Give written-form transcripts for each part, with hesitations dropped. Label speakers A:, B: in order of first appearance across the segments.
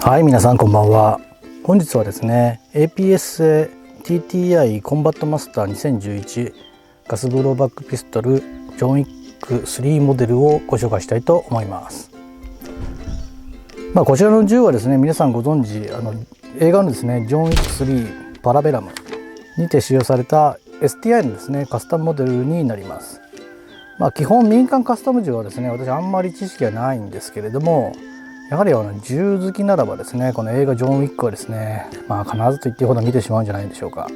A: はい、皆さんこんばんは。本日はですね APS 製 TTI コンバットマスター2011ガスブローバックピストルジョン・ウィック3モデルをご紹介したいと思います。こちらの銃はですね、皆さんご存知映画のですねジョン・ウィック3パラベラムにて使用された STI のですねカスタムモデルになります。基本民間カスタム銃はですね、私あんまり知識はないんですけれども、やはり銃好きならばですね、この映画ジョン・ウィックはですね、必ずと言っていいほど見てしまうんじゃないでしょうか。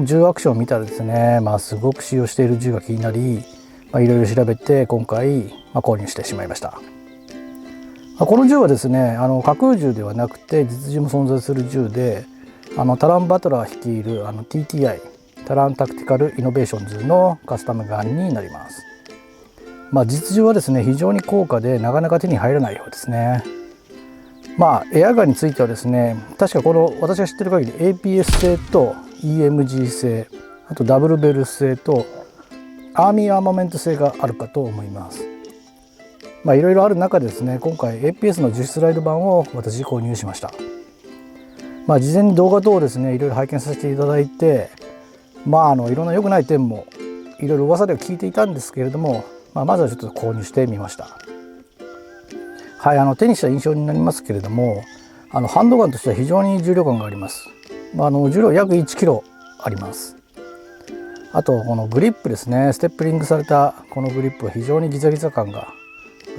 A: 銃アクションを見たらですね、すごく使用している銃が気になり、いろいろ調べて今回、購入してしまいました。この銃はですね、架空銃ではなくて実銃も存在する銃で、タラン・バトラー率いるTTI タランタクティカルイノベーションズのカスタムガンになります。実銃はですね非常に高価でなかなか手に入らないようですね。エアガンについてはですね、確かこの私が知ってる限り APS 製と EMG 製、あとダブルベル製とアーミーアーマメント製があるかと思います。いろいろある中でですね、今回 APS の樹脂スライド版を私購入しました。事前に動画等をですねいろいろ拝見させていただいて、いろんな良くない点もいろいろ噂では聞いていたんですけれども、まずはちょっと購入してみました。はい、手にした印象になりますけれども、ハンドガンとしては非常に重量感があります。重量約1キロあります。あとこのグリップですね、ステップリングされたこのグリップは非常にギザギザ感が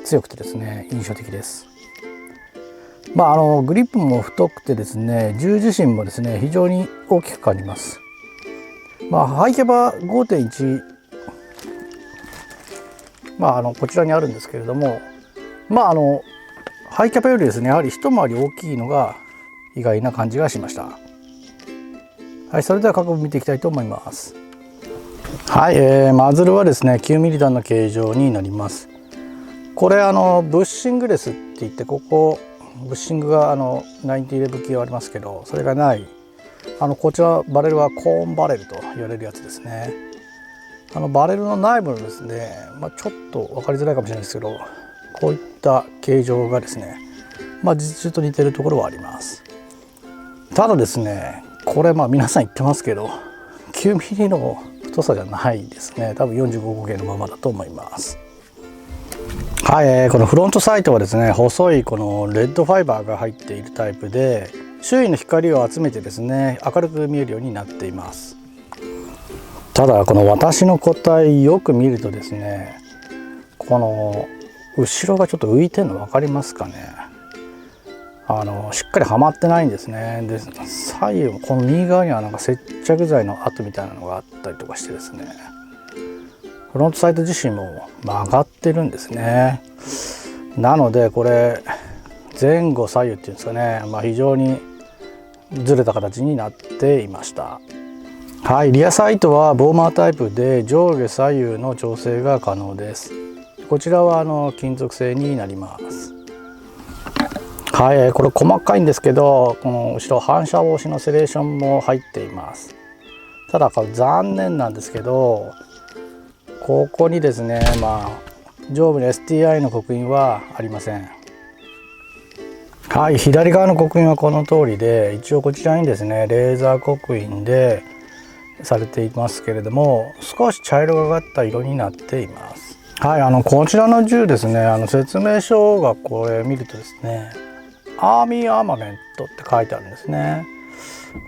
A: 強くてですね印象的です。グリップも太くてですね、銃自身もですね非常に大きく感じます。ハイキャバ 5.1 こちらにあるんですけれども、ハイキャパよりですねやはり一回り大きいのが意外な感じがしました。はい、それでは各部見ていきたいと思います。はい、マズルはですね 9mm 弾の形状になります。これブッシングレスって言って、ここブッシングが9011系はありますけど、それがないこちらバレルはコーンバレルと言われるやつですね。バレルの内部のですね、ちょっと分かりづらいかもしれないですけど、こういった形状がですね、実銃と似てるところはあります。ただですね、これ皆さん言ってますけど 9mm の太さじゃないですね。多分45口径のままだと思います。はい、このフロントサイトはですね細いこのレッドファイバーが入っているタイプで、周囲の光を集めてですね明るく見えるようになっています。ただこの私の個体よく見るとですね、この後ろがちょっと浮いてるの分かりますかね。しっかりはまってないんですね。で左右この右側には接着剤の跡みたいなのがあったりとかしてですね、フロントサイト自身も曲がってるんですね。なのでこれ前後左右っていうんですかね、非常にずれた形になっていました。はい、リアサイトはボーマータイプで上下左右の調整が可能です。こちらは金属製になります。はい、これ細かいんですけど、この後ろ反射防止のセレーションも入っています。ただ残念なんですけど、ここにですね上部に STI の刻印はありません。はい、左側の刻印はこの通りで、一応こちらにですねレーザー刻印でされていますけれども、少し茶色がかった色になっています。はい、こちらの銃ですね、説明書がこれ見るとですねアーミーアーマメントって書いてあるんですね。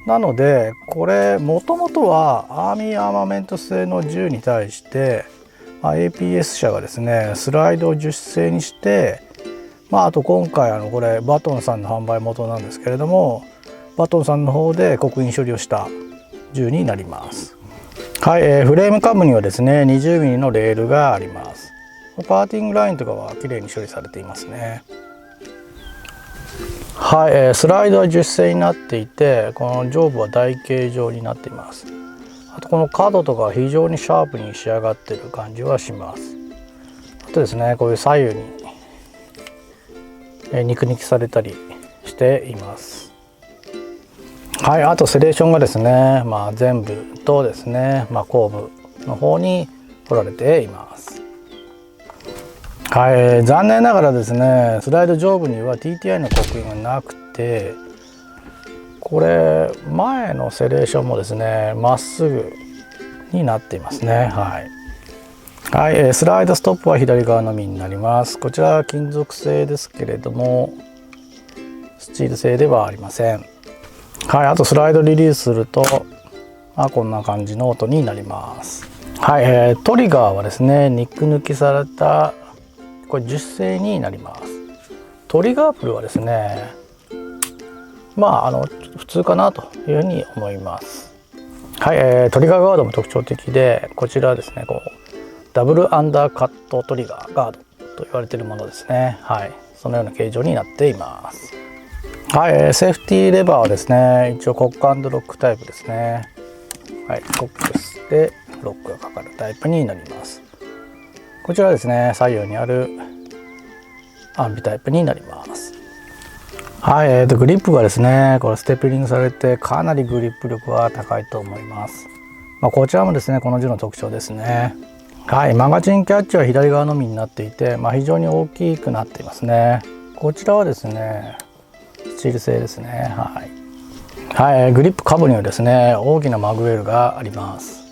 A: なのでこれもともとはアーミーアーマメント製の銃に対して、APS 社がですねスライドを樹脂製にして、あと今回これバトンさんの販売元なんですけれども、バトンさんの方で刻印処理をした銃になります。はい、フレーム下部にはですね 20mm のレールがあります。パーティングラインとかはきれいに処理されていますね。はい、スライドは樹脂製になっていて、この上部は台形状になっています。あとこの角とか非常にシャープに仕上がっている感じはします。あとですね、こういう左右に肉抜きされたりしています。はい、あとセレーションがですね、前部とですね、後部の方に取られています。はい、残念ながらですね、スライド上部には TTI の刻印がなくて、これ前のセレーションもですねまっすぐになっていますね。はい、スライドストップは左側のみになります。こちらは金属製ですけれどもスチール製ではありません。はい、あとスライドリリースすると、こんな感じの音になります。はい、トリガーはですね肉抜きされたこれ樹脂製になります。トリガープルはですね普通かなというふうに思います。はい、トリガーガードも特徴的で、こちらはですねこうダブルアンダーカットトリガーガードと言われているものですね。はい、そのような形状になっています。はい、セーフティーレバーはですね一応コック&ロックタイプですね。はい、コックスでロックがかかるタイプになります。こちらはですね左右にあるアンビタイプになります。はい、グリップがですねこれステップリングされてかなりグリップ力は高いと思います。こちらもですねこの銃の特徴ですね。はい、マガジンキャッチは左側のみになっていて、非常に大きくなっていますね。こちらはですねスチール製ですね。はい、グリップ下部にはですね大きなマグウェルがあります。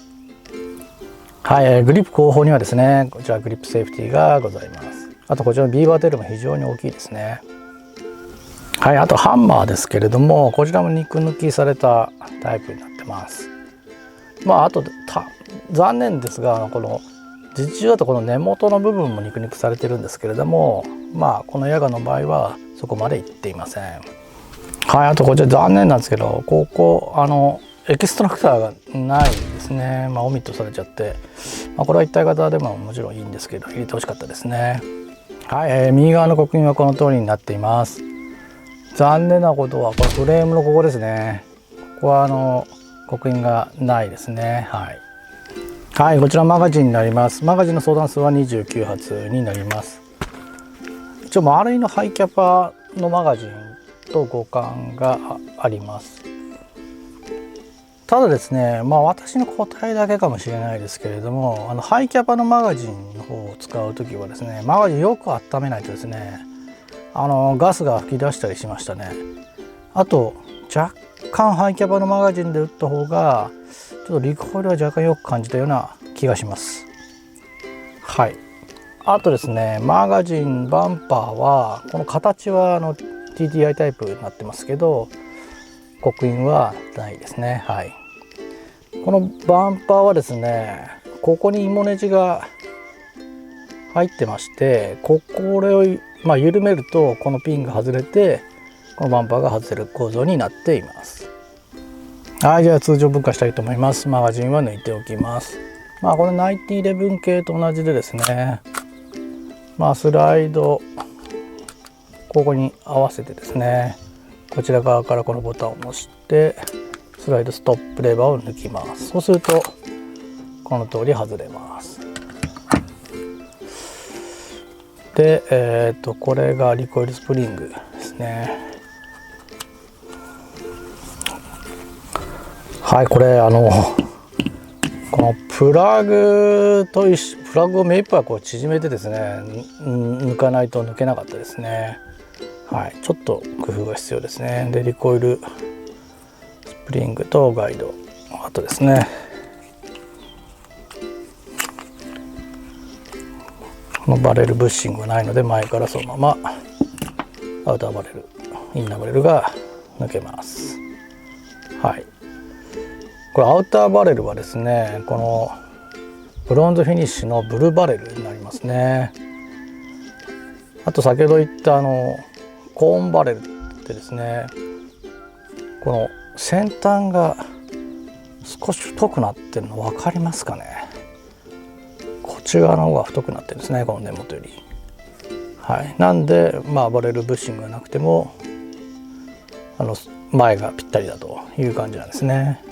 A: はい、グリップ後方にはですねこちらグリップセーフティーがございます。あとこちらのビーバーテールも非常に大きいですね。はい、あとハンマーですけれどもこちらも肉抜きされたタイプになってます。あと残念ですがこの実銃だとこの根元の部分も肉抜きされてるんですけれどもこのヤガの場合はそこまでいっていません。はい、あとこちら残念なんですけどここエキストラクターがないですね。オミットされちゃって、これは一体型でももちろんいいんですけど入れてほしかったですね。はい、右側の刻印はこの通りになっています。残念なことはこれフレームのここですね。ここは刻印がないですね。はい、こちらマガジンになります。マガジンの相談数は29発になります。一応丸いのハイキャパのマガジンと互換があります。ただですね私の答えだけかもしれないですけれどもハイキャパのマガジンの方を使う時はですねマガジンよく温めないとですねガスが噴き出したりしましたね。あと若干ハイキャパのマガジンで撃った方がちょっとリコイルは若干よく感じたような気がします。はい、あとですねマガジンバンパーはこの形はTTI タイプになってますけど刻印はないですね。このバンパーはですねここに芋ネジが入ってまして、これを緩めるとこのピンが外れてこのバンパーが外せる構造になっています。はい、じゃあ通常分解したいと思います。マガジンは抜いておきます。これ1911系と同じでですねスライドここに合わせてですねこちら側からこのボタンを押してスライドストップレバーを抜きます。そうするとこの通り外れます。で、これがリコイルスプリングですね。はい、これこのプラグを目いっぱい縮めてですね抜かないと抜けなかったですね。ちょっと工夫が必要ですね。でリコイルスプリングとガイド、あとですねこのバレルブッシングがないので前からそのままアウターバレルインナーバレルが抜けます。これアウターバレルはですねこのブロンズフィニッシュのブルーバレルになりますね。あと先ほど言ったコーンバレルってですねこの先端が少し太くなってるの分かりますかね。こっち側の方が太くなってるんですねこの根元より。なんでバレルブッシングがなくても前がぴったりだという感じなんですね。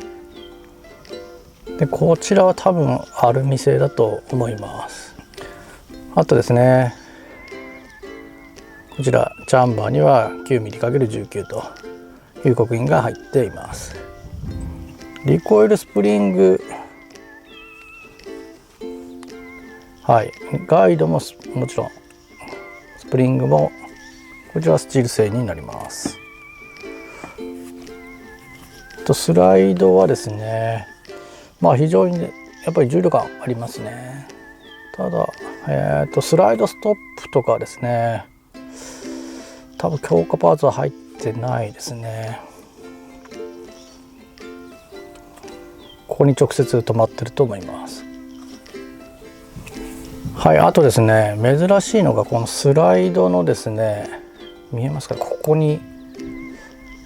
A: でこちらは多分アルミ製だと思います。あとですねこちらチャンバーには 9mm×19 という刻印が入っています。リコイルスプリングガイドももちろんプリングもこちらはスチール製になります。スライドはですね、非常にやっぱり重量感ありますね。ただ、スライドストップとかですね、多分強化パーツは入ってないですね。ここに直接止まってると思います。はい、あとですね、珍しいのがこのスライドのですね、見えますか、ここに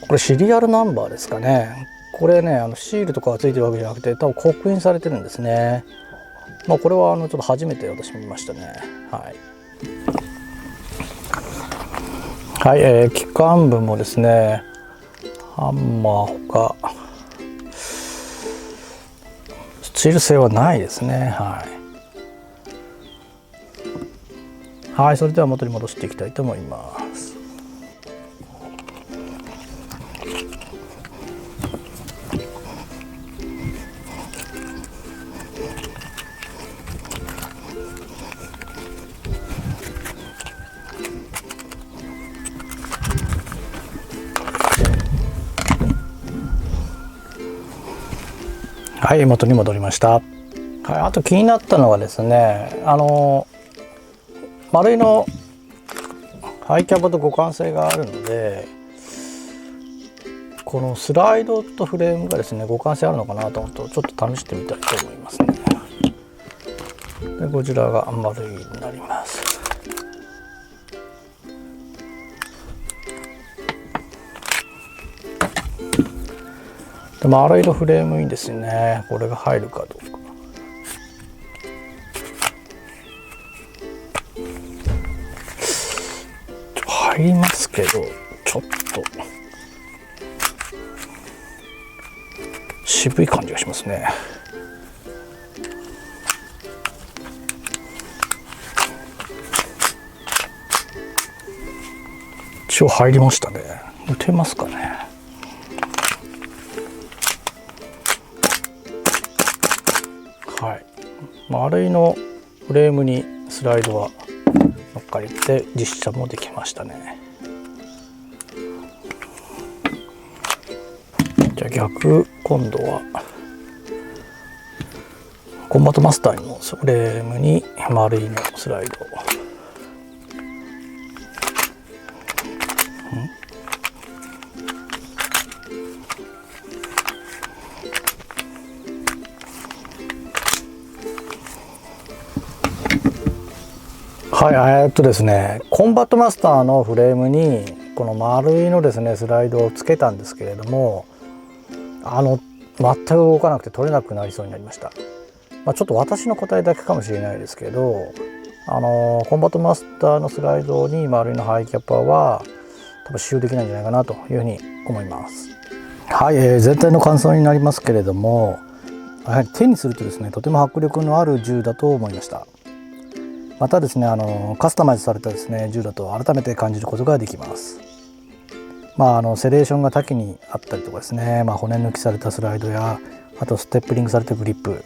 A: これシリアルナンバーですかね。これね、シールとかがついてるわけじゃなくて、多分刻印されてるんですね。これはちょっと初めて私見ましたね。はい、機関部もですね、ハンマーほかスチール製はないですね。はい、それでは元に戻していきたいと思います。はい、元に戻りました。はい、あと気になったのはですね、丸いのハイキャバと互換性があるので、このスライドとフレームがですね互換性あるのかなと思って、ちょっと試してみたいと思いますね。でこちらが丸いになります。で丸いのフレームいいですね。これが入るかどうか。入りますけど、ちょっと渋い感じがしますね。一応入りましたね。打てますかね。はい、丸いのフレームにスライドは乗っかりて実写もできましたね。じゃあ逆、今度はコンバットマスターのフレームに丸いのスライド。はい、ですね、コンバットマスターのフレームにこの丸いのですねスライドをつけたんですけれども、全く動かなくて取れなくなりそうになりました。ちょっと私の答えだけかもしれないですけど、コンバットマスターのスライドに丸いのハイキャパは多分使用できないんじゃないかなというふうに思います。はい、全体の感想になりますけれども、やはり手にするとですねとても迫力のある銃だと思いました。またですねカスタマイズされたですね銃だと改めて感じることができます。セレーションが多岐にあったりとかですね、骨抜きされたスライドや、あとステップリングされたグリップ、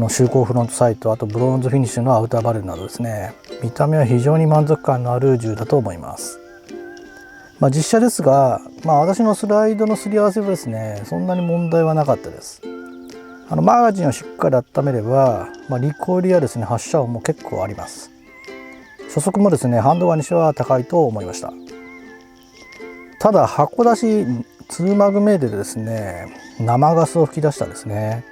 A: 周高フロントサイト、あとブロンズフィニッシュのアウターバレルなどですね、見た目は非常に満足感のある銃だと思います。実写ですが、私のスライドのすり合わせはですねそんなに問題はなかったです。マガジンをしっかり温めれば、リコイルやですね発射音も結構あります。初速もですねハンドガンにしては高いと思いました。ただ箱出し2マグ目でですね生ガスを吹き出したんですね。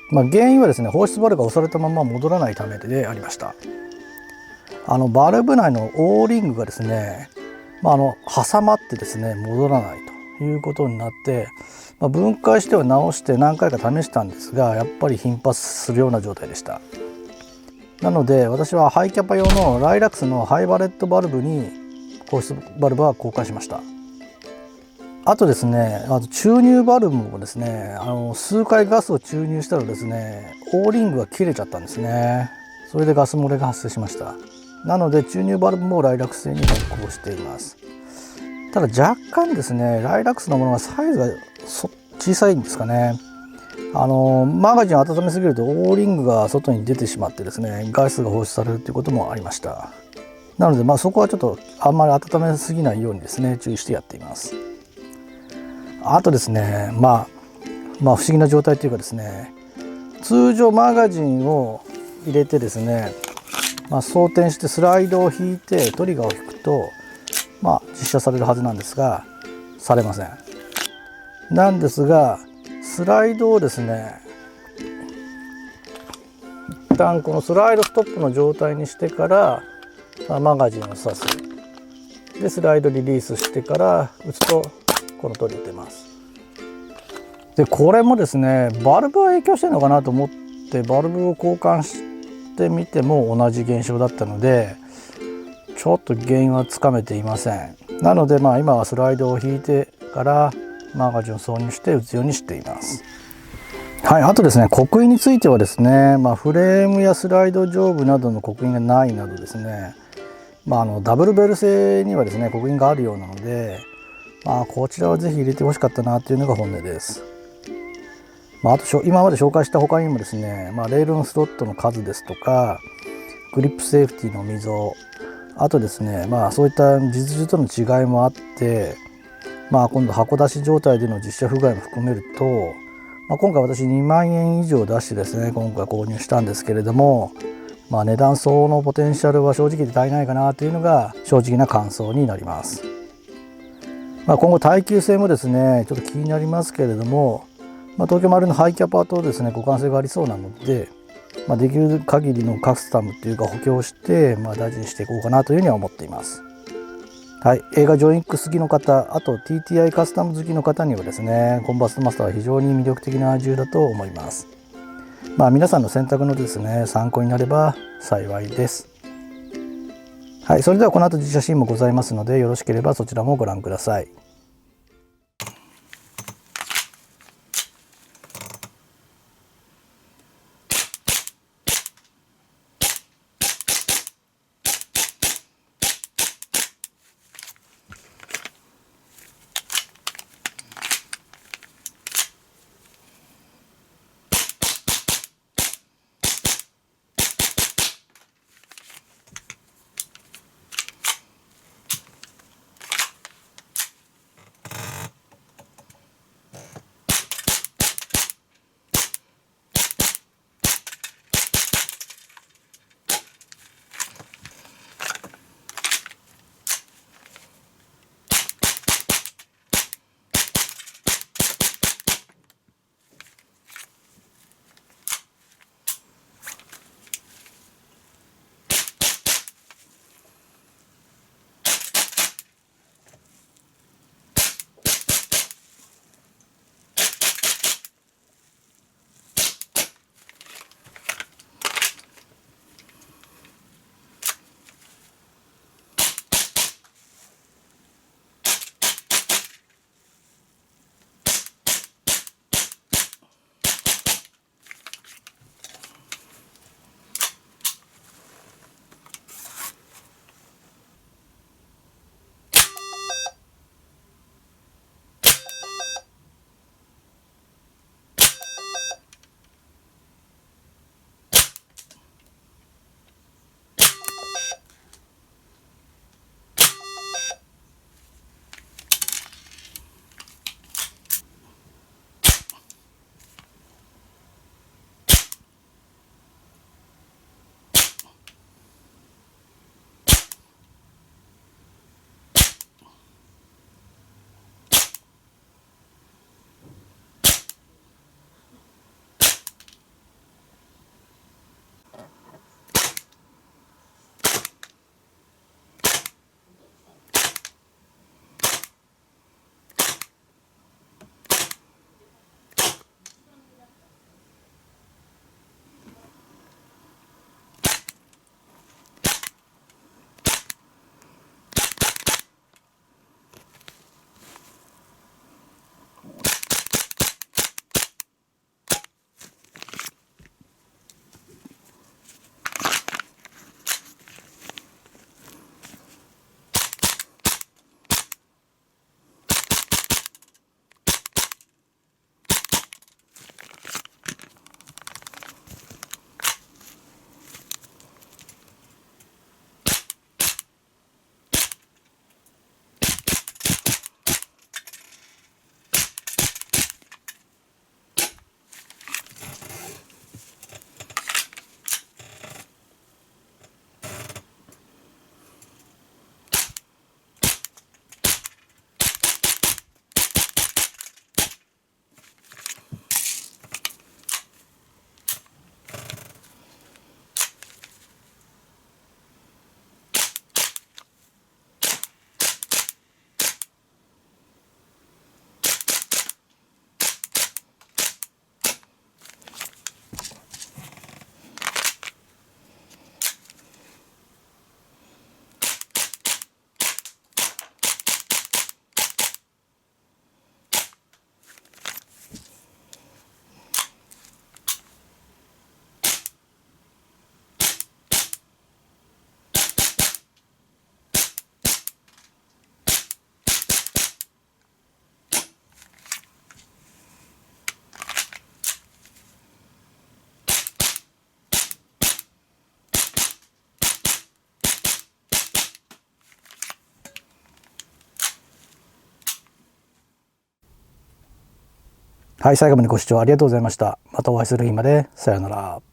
A: 原因はですね放出バルブが押されたまま戻らないためでありました。バルブ内のオーリングがですね、挟まってですね戻らないということになって、分解しては直して何回か試したんですが、やっぱり頻発するような状態でした。なので私はハイキャパ用のライラックスのハイバレットバルブに放出バルブは交換しました。あとですね、注入バルブもですね数回ガスを注入したらですねオーリングが切れちゃったんですね。それでガス漏れが発生しました。なので注入バルブもライラックス製に変更しています。ただ若干ですねライラックスのものがサイズが小さいんですかね。マガジンを温めすぎるとオーリングが外に出てしまってですねガスが放出されるということもありました。なのでそこはちょっとあんまり温めすぎないようにですね注意してやっています。あとですね不思議な状態というかですね、通常マガジンを入れてですね、装填してスライドを引いてトリガーを引くと実写されるはずなんですが、されません。なんですがスライドをですね、一旦このスライドストップの状態にしてからマガジンを挿す。でスライドリリースしてから打つとこの通り打てます。でこれもですねバルブが影響してるのかなと思ってバルブを交換してみても同じ現象だったので、ちょっと原因はつかめていません。なので今はスライドを引いてからマガジンを挿入して打つようにしています。はい、あとですね刻印についてはですね、フレームやスライド上部などの刻印がないなどですね、ダブルベル製にはですね刻印があるようなので、こちらはぜひ入れてほしかったなというのが本音です。あと今まで紹介した他にもですね、レールのスロットの数ですとかグリップセーフティの溝、あとですねそういった実需との違いもあって、今度箱出し状態での実車不具合も含めると、今回私2万円以上出してですね今回購入したんですけれども、値段相応のポテンシャルは正直で足りないかなというのが正直な感想になります。今後耐久性もですねちょっと気になりますけれども、東京マルのハイキャパとですね互換性がありそうなので、できる限りのカスタムというか補強をして、大事にしていこうかなというふうには思っています。はい、映画ジョインク好きの方、あと TTI カスタム好きの方にはですねコンバストマスターは非常に魅力的な銃だと思います。皆さんの選択のですね参考になれば幸いです。はい、それではこの後実写シーンもございますのでよろしければそちらもご覧ください。はい、最後までご視聴ありがとうございました。またお会いする日まで。さようなら。